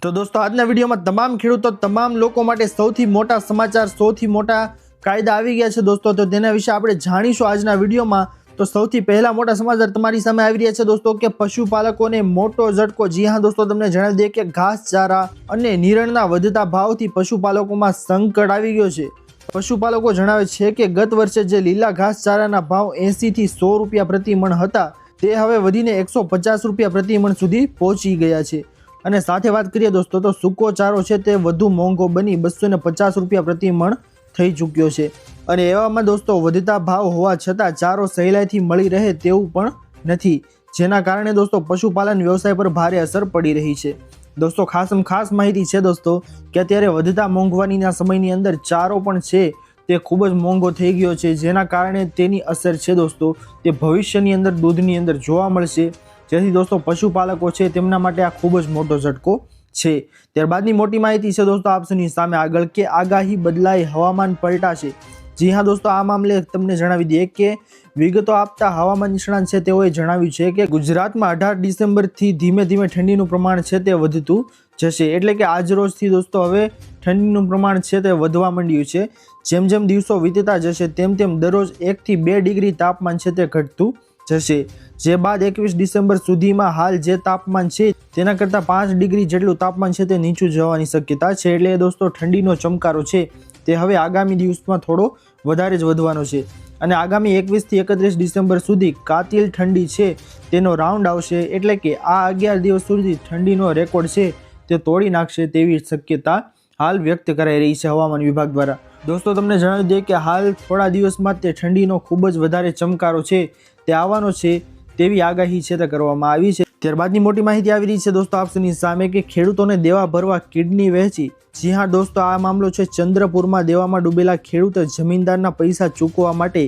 તો દોસ્તો આજના વિડીયોમાં તમામ ખેડૂતો તમામ લોકો માટે સૌથી મોટા સમાચાર સૌથી મોટા કાયદા આવી ગયા છે દોસ્તો, તો તેના વિશે આપણે જાણીશું આજના વિડીયોમાં। તો સૌથી પહેલા મોટા સમાચાર તમારી સામે આવી રહ્યા છે દોસ્તો કે પશુપાલકોને મોટો ઝટકો। જી હા દોસ્તો, તમને જણાવી દઈએ કે ઘાસચારા અને નિરણના વધતા ભાવથી પશુપાલકોમાં સંકટ આવી ગયો છે। પશુપાલકો જણાવે છે કે ગત વર્ષે જે લીલા ઘાસચારાના ભાવ 80 થી 100 રૂપિયા પ્રતિ મણ હતા તે હવે વધીને 150 રૂપિયા પ્રતિ મણ સુધી પહોંચી ગયા છે। અને સાથે વાત કરીએ દોસ્તો તો સૂકો ચારો છે તે વધુ મોંઘો બની 250 રૂપિયા પ્રતિ મણ થઈ ચૂક્યો છે। અને એવામાં દોસ્તો વધતા ભાવ હોવા છતાં ચારો સહેલાઈથી મળી રહે તેવું પણ નથી, જેના કારણે દોસ્તો પશુપાલન વ્યવસાય પર ભારે અસર પડી રહી છે। દોસ્તો ખાસ માહિતી છે દોસ્તો કે અત્યારે વધતા મોંઘવારીના સમયની અંદર ચારો પણ છે તે ખૂબ જ મોંઘો થઈ ગયો છે, જેના કારણે તેની અસર છે દોસ્તો તે ભવિષ્યની અંદર દૂધની અંદર જોવા મળશે, જેથી દોસ્તો પશુપાલકો છે તેમના માટે આ ખૂબ જ મોટો ઝટકો છે। ત્યારબાદની મોટી માહિતી છે દોસ્તો આપની સામે આગળ કે આગાહી બદલાઈ હવામાન પલટાશે। જી હા દોસ્તો, આ મામલે તમને જણાવી દઈએ કે વિગતો આપતા હવામાન નિષ્ણાત છે તેઓએ જણાવ્યું છે કે ગુજરાતમાં 18 ડિસેમ્બરથી ધીમે ધીમે ઠંડીનું પ્રમાણ છે તે વધતું જશે। એટલે કે આજ રોજથી દોસ્તો હવે ઠંડીનું પ્રમાણ છે તે વધવા માંડ્યું છે। જેમ જેમ દિવસો વીતતા જશે તેમ તેમ દરરોજ 1 થી 2 ડિગ્રી તાપમાન છે તે ઘટતું જશે, જે બાદ 21 ડિસેમ્બર સુધીમાં હાલ જે તાપમાન છે તેના કરતાં 5 ડિગ્રી જેટલું તાપમાન છે તે નીચું જવાની શક્યતા છે। એટલે દોસ્તો ઠંડીનો ચમકારો છે તે હવે આગામી દિવસમાં થોડો વધારે જ વધવાનો છે અને આગામી 21 થી 31 ડિસેમ્બર સુધી કાતિલ ઠંડી છે તેનો રાઉન્ડ આવશે। એટલે કે આ 11 દિવસ સુધી ઠંડીનો રેકોર્ડ છે તે તોડી નાખશે તેવી શક્યતા હાલ વ્યક્ત કરાઈ રહી છે હવામાન વિભાગ દ્વારા। દોસ્તો તમને જણાવી દઈએ કે હાલ થોડા દિવસમાં તે ઠંડીનો ખૂબ જ વધારે ચમકારો છે તે આવવાનો છે તેવી આગાહી છે તે કરવામાં આવી છે। ત્યારબાદની મોટી માહિતી આવી રહી છે દોસ્તો આપની સામે કે ખેડૂતોને દેવા ભરવા કિડની વહેંચી। જી હા દોસ્તો, આ મામલો છે ચંદ્રપુરમાં દેવામાં ડૂબેલા ખેડૂતે જમીનદારના પૈસા ચૂકવવા માટે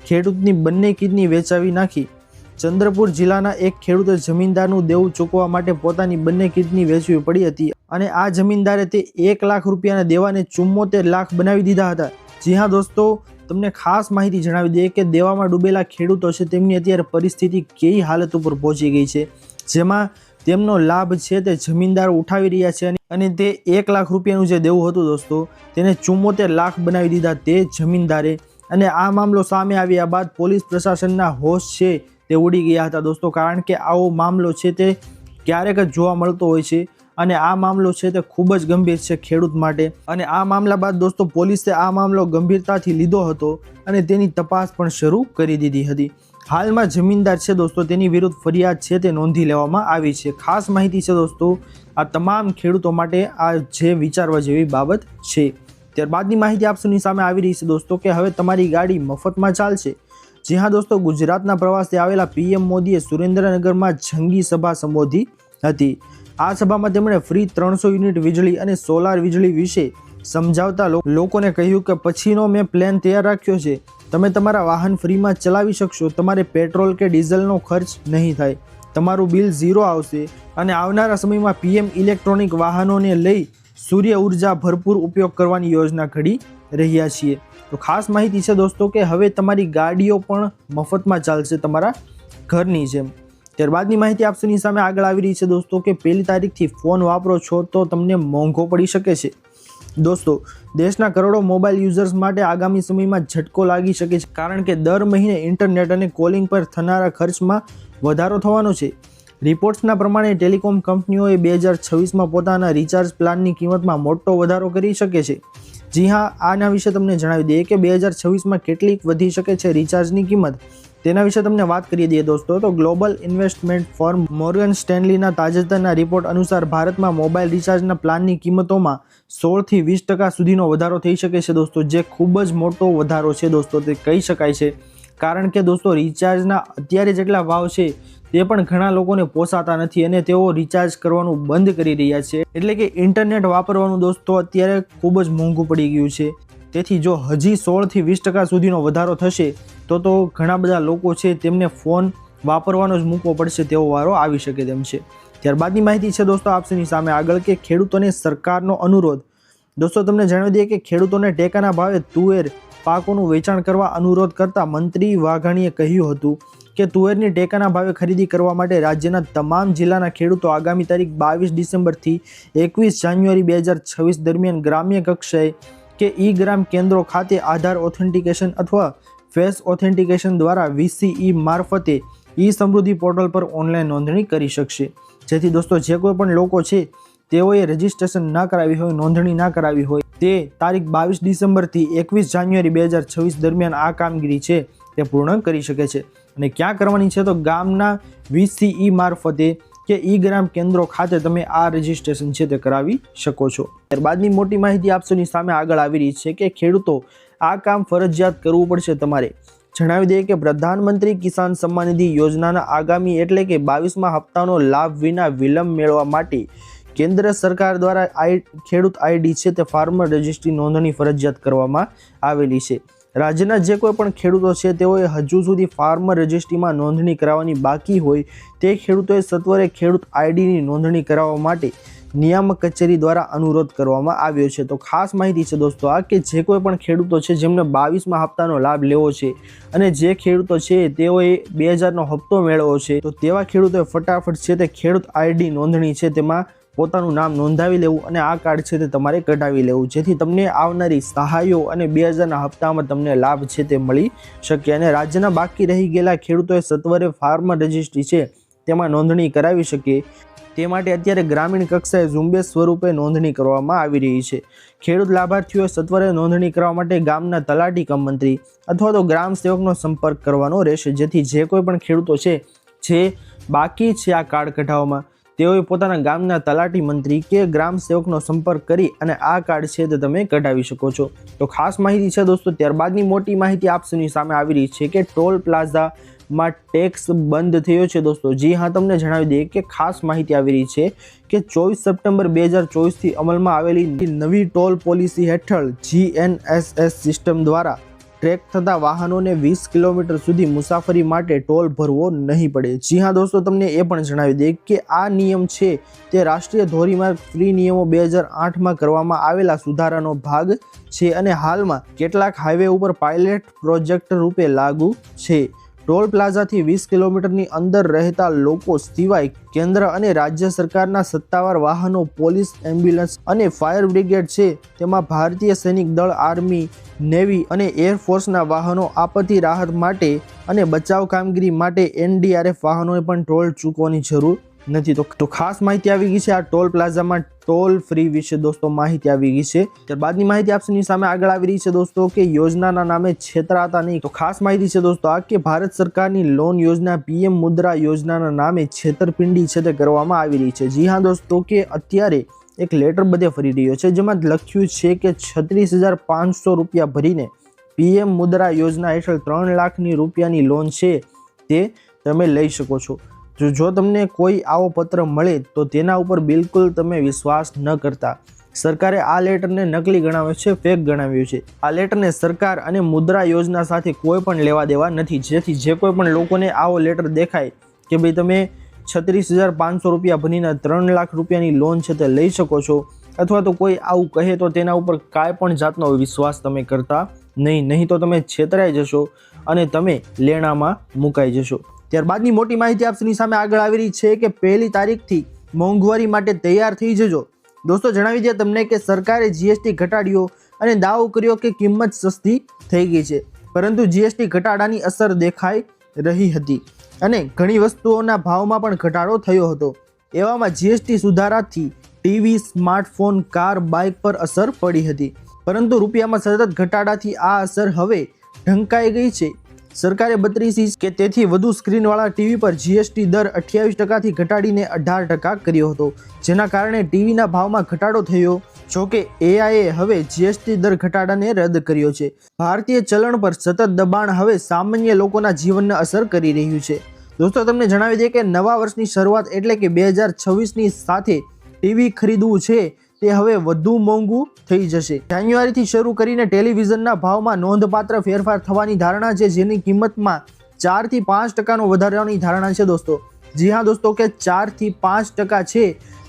ખેડૂતની બંને કિડની વેચાવી નાખી। ચંદ્રપુર જિલ્લાના એક ખેડૂતે જમીનદારનું દેવું ચૂકવવા માટે પોતાની બંને કિડની વેચવી પડી હતી અને આ જમીનદારે તે 1 લાખ રૂપિયાના દેવાને 74 લાખ બનાવી દીધા હતા। જી હા દોસ્તો, તમને ખાસ માહિતી જણાવી દઈએ કે દેવામાં ડૂબેલા ખેડૂતો છે તેમની અત્યારે પરિસ્થિતિ કેવી હાલત ઉપર પહોંચી ગઈ છે, જેમાં તેમનો લાભ છે તે જમીનદાર ઉઠાવી રહ્યા છે અને તે 1 લાખ રૂપિયાનું જે દેવું હતું દોસ્તો તેને 74 લાખ બનાવી દીધા તે જમીનદારે। અને આ મામલો સામે આવ્યા બાદ પોલીસ પ્રશાસનના હોશ છે તે ઉડી ગયા હતા દોસ્તો, કારણ કે આવો મામલો છે તે ક્યારેક જ જોવા મળતો હોય છે અને આ મામલો છે તે ખૂબ જ ગંભીર છે ખેડૂત માટે। અને આ મામલા બાદ દોસ્તો પોલીસે આ મામલો ગંભીરતાથી લીધો હતો અને તેની તપાસ પણ શરૂ કરી દીધી હતી। હાલમાં જમીનદાર છે દોસ્તો તેની વિરુદ્ધ ફરિયાદ છે તે નોંધી લેવામાં આવી છે। ખાસ માહિતી છે દોસ્તો આ તમામ ખેડૂતો માટે આ જે વિચારવા જેવી બાબત છે। ત્યારબાદની માહિતી આપની સામે આવી રહી છે દોસ્તો કે હવે તમારી ગાડી મફતમાં ચાલશે। જી હા દોસ્તો, ગુજરાતના પ્રવાસે આવેલા પીએમ મોદીએ સુરેન્દ્રનગરમાં જંગી સભા સંબોધી હતી। આ સભામાં તેમણે ફ્રી 300 યુનિટ વીજળી અને સોલાર વીજળી વિશે સમજાવતા લોકોને કહ્યું કે પછીનો મેં પ્લાન તૈયાર રાખ્યો છે, તમે તમારા વાહન ફ્રીમાં ચલાવી શકશો, તમારે પેટ્રોલ કે ડીઝલનો ખર્ચ નહીં થાય, તમારું બિલ 0 આવશે અને આવનારા સમયમાં પીએમ ઇલેક્ટ્રોનિક વાહનોને લઈ સૂર્ય ઉર્જા ભરપૂર ઉપયોગ કરવાની યોજના ઘડી રહ્યા છીએ। તો ખાસ માહિતી છે દોસ્તો કે હવે તમારી ગાડીઓ પણ મફતમાં ચાલશે તમારા ઘરની જેમ। ત્યારબાદની માહિતી આપની સામે આગળ આવી રહી છે દોસ્તો કે 1 તારીખથી ફોન વાપરો છો તો તમને મોંઘો પડી શકે છે। દોસ્તો દેશના કરોડો મોબાઈલ યુઝર્સ માટે આગામી સમયમાં ઝટકો લાગી શકે છે, કારણ કે દર મહિને ઇન્ટરનેટ અને કોલિંગ પર થનારા ખર્ચમાં વધારો થવાનો છે। રિપોર્ટ્સના પ્રમાણે ટેલિકોમ કંપનીઓએ 2026માં પોતાના રિચાર્જ પ્લાનની કિંમતમાં મોટો વધારો કરી શકે છે। જી હા, આના વિશે તમને જણાવી દઈએ કે 2026માં કેટલીક વધી શકે છે રિચાર્જની કિંમત, તેના વિશે તમને વાત કરી દઈએ દોસ્તો તો ગ્લોબલ ઇન્વેસ્ટમેન્ટ ફર્મ મોર્ગન સ્ટેનલીના તાજેતરના રિપોર્ટ અનુસાર ભારતમાં મોબાઈલ રિચાર્જના પ્લાનની કિંમતોમાં 16 થી 20% સુધીનો વધારો થઈ શકે છે દોસ્તો, જે ખૂબ જ મોટો વધારો છે દોસ્તો તે કહી શકાય છે। કારણ કે દોસ્તો રિચાર્જના અત્યારે જેટલા ભાવ છે તે પણ ઘણા લોકોને પોસાતા નથી અને તેઓ રિચાર્જ કરવાનું બંધ કરી રહ્યા છે। એટલે કે ઇન્ટરનેટ વાપરવાનું દોસ્તો અત્યારે ખૂબ જ મોંઘું પડી ગયું છે। તેથી જો હજી 16 થી 20% સુધીનો વધારો થશે તો ઘણા બધા લોકો છે તેમને ફોન વાપરવાનો જ મૂકવો પડશે તેવો વારો આવી શકે તેમ છે। ત્યારબાદની માહિતી છે દોસ્તો આપની સામે આગળ કે ખેડૂતોને સરકારનો અનુરોધ। દોસ્તો તમને જણાવી દઈએ કે ખેડૂતોને ટેકાના ભાવે તુવેર પાકોનું વેચાણ કરવા અનુરોધ કરતા મંત્રી વાઘાણીએ કહ્યું હતું કે તુવેરની ટેકાના ભાવે ખરીદી કરવા માટે રાજ્યના તમામ જિલ્લાના ખેડૂતો આગામી તારીખ 22 ડિસેમ્બરથી 21 જાન્યુઆરી 2026 દરમિયાન ગ્રામ્ય કક્ષાએ કે ઈ-ગ્રામ કેન્દ્રો ખાતે આધાર ઓથેન્ટિકેશન અથવા ફેસ ઓથેન્ટિકેશન દ્વારા VCE મારફતે ઈ સમૃદ્ધિ પોર્ટલ પર ઓનલાઈન નોંધણી કરી શકશે। જેથી દોસ્તો જે કોઈ પણ લોકો છે તેઓએ રજિસ્ટ્રેશન ના કરાવી હોય, નોંધણી ના કરાવી હોય, તે તારીખ 22 ડિસેમ્બરથી 21 જાન્યુઆરી 2026 દરમિયાન આ કામગીરી છે તે પૂર્ણ કરી શકે છે। અને ક્યાં કરવાની છે તો ગામના VCE મારફતે કે ઈ-ગ્રામ કેન્દ્રો ખાતે તમે આ રજિસ્ટ્રેશન છે તે કરાવી શકો છો। ત્યારબાદની મોટી માહિતી આપ સૌની સામે આગળ આવી રહી છે કે ખેડૂતો આ કામ ફરજિયાત કરવું પડશે તમારે। જણાવી દઈએ કે પ્રધાનમંત્રી કિસાન સન્માન નિધિ યોજનાના આગામી એટલે કે 22મા હપ્તાનો લાભ વિના વિલંબ મેળવવા માટે કેન્દ્ર સરકાર દ્વારા ખેડૂત ID છે તે ફાર્મર રજિસ્ટ્રી નોંધણી ફરજિયાત કરવામાં આવેલી છે। રાજ્યના જે કોઈ પણ ખેડૂતો છે તેઓએ હજુ સુધી ફાર્મર રજિસ્ટ્રીમાં નોંધણી કરાવવાની બાકી હોય તે ખેડૂતોએ સત્વરે ખેડૂત IDની નોંધણી કરાવવા માટે નિયામક કચેરી દ્વારા અનુરોધ કરવામાં આવ્યો છે। તો ખાસ માહિતી છે દોસ્તો આ કે જે કોઈ પણ ખેડૂતો છે જેમને 22મા હપ્તાનો લાભ લેવો છે અને જે ખેડૂતો છે તેઓએ 2000નો હપ્તો મેળવ્યો છે તો તેવા ખેડૂતોએ ફટાફટ છે તે ખેડૂત ID નોંધણી છે તેમાં પોતાનું નામ નોંધાવી લેવું અને આ કાર્ડ છે તે તમારે કઢાવી લેવું, જેથી તમને આવનારી સહાયો અને 2000ના હપ્તામાં તમને લાભ છે તે મળી શકે। અને રાજ્યના બાકી રહી ગયેલા ખેડૂતોએ સત્વરે ફાર્મર રજિસ્ટ્રી છે તેમાં નોંધણી કરાવી શકે તે માટે અત્યારે ગ્રામીણ કક્ષાએ ઝુંબેશ સ્વરૂપે નોંધણી કરવામાં આવી રહી છે। ખેડૂત લાભાર્થીઓએ સત્વરે નોંધણી કરવા માટે ગામના તલાટી કમ મંત્રી અથવા તો ગ્રામ સેવકનો સંપર્ક કરવાનો રહેશે, જેથી જે કોઈ પણ ખેડૂતો છે જે બાકી છે આ કાર્ડ કઢાવવામાં તેઓએ પોતાના ગામના તલાટી મંત્રી કે ગ્રામ સેવકનો સંપર્ક કરી અને આ કાર્ડ છે તે તમે કઢાવી શકો છો। તો ખાસ માહિતી છે દોસ્તો। ત્યારબાદની મોટી માહિતી આપ સૌની સામે આવી રહી છે કે ટોલ પ્લાઝામાં ટેક્સ બંધ થયો છે દોસ્તો। જી હા, તમને જણાવી દઈએ કે ખાસ માહિતી આવી રહી છે કે 24 સપ્ટેમ્બર 2024થી અમલમાં આવેલી નવી ટોલ પોલિસી હેઠળ GNSS સિસ્ટમ દ્વારા ટ્રેક થતા વાહનોને 20 કિલોમીટર સુધી મુસાફરી માટે ટોલ ભરવો નહીં પડે। જી હા દોસ્તો, તમને એ પણ જણાવી દઈએ કે આ નિયમ છે તે રાષ્ટ્રીય ધોરીમાર્ગ ફ્રી નિયમો 2008માં કરવામાં આવેલા સુધારાનો ભાગ છે અને હાલમાં કેટલાક હાઈવે ઉપર પાયલટ પ્રોજેક્ટ રૂપે લાગુ છે। ટોલ પ્લાઝાથી 20 કિલોમીટરની અંદર રહેતા લોકો સિવાય કેન્દ્ર અને રાજ્ય સરકારના સત્તાવાર વાહનો, પોલીસ, એમ્બ્યુલન્સ અને ફાયર બ્રિગેડ છે તેમાં ભારતીય સૈનિક દળ, આર્મી, નેવી અને એરફોર્સના વાહનો, આપત્તિ રાહત માટે અને બચાવ કામગીરી માટે NDRF વાહનોએ પણ ટોલ ચૂકવવાની જરૂર નથી। તો ખાસ માહિતી આવી ગઈ છે આ ટોલ પ્લાઝામાં ટોલ ફ્રી વિશે દોસ્તો માહિતી આવી ગઈ છે। ત્યારબાદની માહિતી આપની સામે આગળ આવી રહી છે દોસ્તો કે યોજનાના નામે છેતરાતા નહીં। તો ખાસ માહિતી છે દોસ્તો આ કે ભારત સરકારની લોન યોજના PM મુદ્રા યોજનાના નામે છેતરપિંડી છે તે કરવામાં આવી રહી છે। જી હા દોસ્તો, કે અત્યારે એક લેટર બધે ફરી રહ્યો છે જેમાં લખ્યું છે કે 36,500 રૂપિયા ભરીને PM મુદ્રા યોજના હેઠળ 3 લાખની રૂપિયાની લોન છે તે તમે લઈ શકો છો। જો તમને કોઈ આવો પત્ર મળે તો તેના ઉપર બિલકુલ તમે વિશ્વાસ ન કરતા। સરકારે આ લેટરને નકલી ગણાવ્યો છે, ફેક ગણાવ્યું છે। આ લેટરને સરકાર અને મુદ્રા યોજના સાથે કોઈ પણ લેવા દેવા નથી, જેથી જે કોઈ પણ લોકોને આવો લેટર દેખાય કે ભાઈ તમે 36,500 રૂપિયા ભરીને 3 લાખ રૂપિયાની લોન છે તે લઈ શકો છો અથવા તો કોઈ આવું કહે તો તેના ઉપર કાંઈ પણ જાતનો વિશ્વાસ તમે કરતા નહીં તો તમે છેતરાઈ જશો અને તમે લેણામાં મુકાઈ જશો। ત્યારબાદની મોટી માહિતી આપની સામે આગળ આવી રહી છે કે 1લી તારીખથી મોંઘવારી માટે તૈયાર થઈ જજો। દોસ્તો જણાવી દઈએ તમને કે સરકારે GST ઘટાડ્યો અને દાવો કર્યો કે કિંમત સસ્તી થઈ ગઈ છે, પરંતુ GST ઘટાડાની અસર દેખાઈ રહી હતી અને ઘણી વસ્તુઓના ભાવમાં પણ ઘટાડો થયો હતો। એવામાં GST સુધારાથી ટીવી, સ્માર્ટફોન, કાર, બાઇક પર અસર પડી હતી, પરંતુ રૂપિયામાં સતત ઘટાડાથી આ અસર હવે ઢંકાઈ ગઈ છે। સરકારે 32 ઇંચ કે તેથી વધુ સ્ક્રીનવાળા ટીવી પર GST દર 28%થી ઘટાડીને 18% કર્યો હતો, જેના કારણે ટીવીના ભાવમાં ઘટાડો થયો। જોકે AIએ હવે GST દર ઘટાડાને રદ કર્યો છે। ભારતીય ચલણ પર સતત દબાણ હવે સામાન્ય લોકોના જીવનને અસર કરી રહ્યું છે। દોસ્તો તમને જણાવી દઈએ કે નવા વર્ષની શરૂઆત એટલે કે 2026ની સાથે ટીવી ખરીદવું છે તે હવે વધુ મોંઘું થઈ જશે। જાન્યુઆરીથી શરૂ કરીને ટેલિવિઝનના ભાવમાં નોંધપાત્ર ફેરફાર થવાની ધારણા છે, જેની કિંમતમાં 4 થી 5% વધારવાની ધારણા છે દોસ્તો। જી હા દોસ્તો, કે 4 થી 5% છે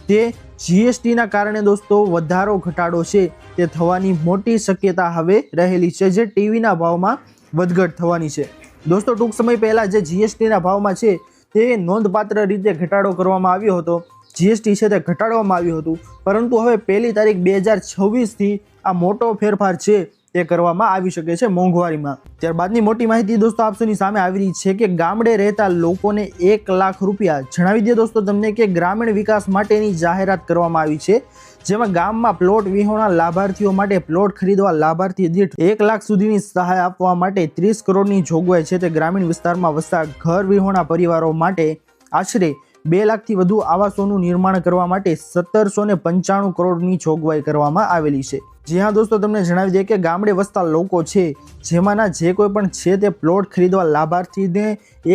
તે GSTના કારણે દોસ્તો વધારો ઘટાડો છે તે થવાની મોટી શક્યતા હવે રહેલી છે, જે ટીવીના ભાવમાં વધઘટ થવાની છે। દોસ્તો ટૂંક સમય પહેલાં જે જીએસટીના ભાવમાં છે તે નોંધપાત્ર રીતે ઘટાડો કરવામાં આવ્યો હતો. જીએસટી છે તે ઘટાડવામાં આવ્યું હતું, પરંતુ હવે 1 તારીખ 2026થી આ મોટો ફેરફાર છે તે કરવામાં આવી શકે છે મોંઘવારીમાં. ત્યારબાદની મોટી માહિતી દોસ્તો આપસોની સામે આવી રહી છે કે ગામડે રહેતા લોકોને 1 લાખ રૂપિયા. જણાવી દઈએ દોસ્તો તમને કે ગ્રામીણ વિકાસ માટેની જાહેરાત કરવામાં આવી છે, જેમાં ગામમાં પ્લોટ વિહોણા લાભાર્થીઓ માટે પ્લોટ ખરીદવા લાભાર્થી દીઠ 1 લાખ સુધીની સહાય આપવા માટે 30 કરોડની જોગવાઈ છે તે ગ્રામીણ વિસ્તારમાં વસતા ઘર વિહોણા પરિવારો માટે આશરે 2 લાખથી વધુ આવાસોનું નિર્માણ કરવા માટે 1795 કરોડની જોગવાઈ કરવામાં આવેલી છે. જી હા દોસ્તો, તમને જણાવી દઈએ કે ગામડે વસતા લોકો છે જેમાંના જે કોઈ પણ છે તે પ્લોટ ખરીદવા લાભાર્થીને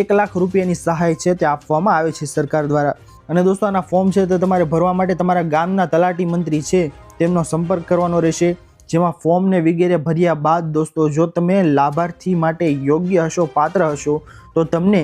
1 લાખ રૂપિયાની સહાય છે તે આપવામાં આવે છે સરકાર દ્વારા. અને દોસ્તો આના ફોર્મ છે તે તમારે ભરવા માટે તમારા ગામના તલાટી મંત્રી છે તેમનો સંપર્ક કરવાનો રહેશે, જેમાં ફોર્મને વગેરે ભર્યા બાદ દોસ્તો જો તમે લાભાર્થી માટે યોગ્ય હશો, પાત્ર હશો, તો તમને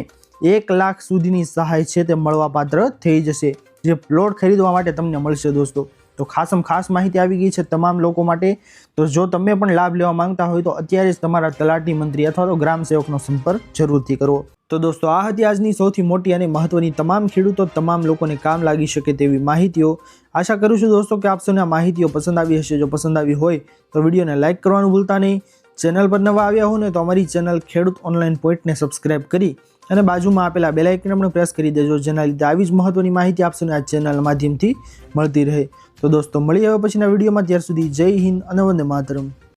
1 લાખ સુધીની સહાય છે તે મળવા પાત્ર થઈ જશે, જે પ્લોટ ખરીદવા માટે તમને મળશે દોસ્તો. તો ખાસ માહિતી આવી ગઈ છે તમામ લોકો માટે. તો જો તમે પણ લાભ લેવા માંગતા હોય તો અત્યારે જ તમારા તલાટી મંત્રી અથવા તો ગ્રામ સેવકનો સંપર્ક જરૂરથી કરવો. તો દોસ્તો આ હતી આજની સૌથી મોટી અને મહત્વની તમામ ખેડૂતો તમામ લોકોને કામ લાગી શકે તેવી માહિતીઓ. આશા કરું છું દોસ્તો કે આપ સૌને આ માહિતીઓ પસંદ આવી હશે. જો પસંદ આવી હોય તો વિડીયોને લાઇક કરવાનું ભૂલતા નહીં. ચેનલ પર નવા આવ્યા હો ને તો અમારી ચેનલ ખેડૂત ઓનલાઈન પોઈન્ટને સબસ્ક્રાઇબ કરી અને બાજુમાં આપેલા બેલ આઇકન પણ પ્રેસ કરી દેજો, જેના લીધે આવી જ મહત્વની માહિતી આપશોને આ ચેનલ માધ્યમથી મળતી રહે. તો દોસ્તો મળી હવે પછીના વિડીયોમાં. ત્યાર સુધી જય હિન્દ અને વંદે માતરમ.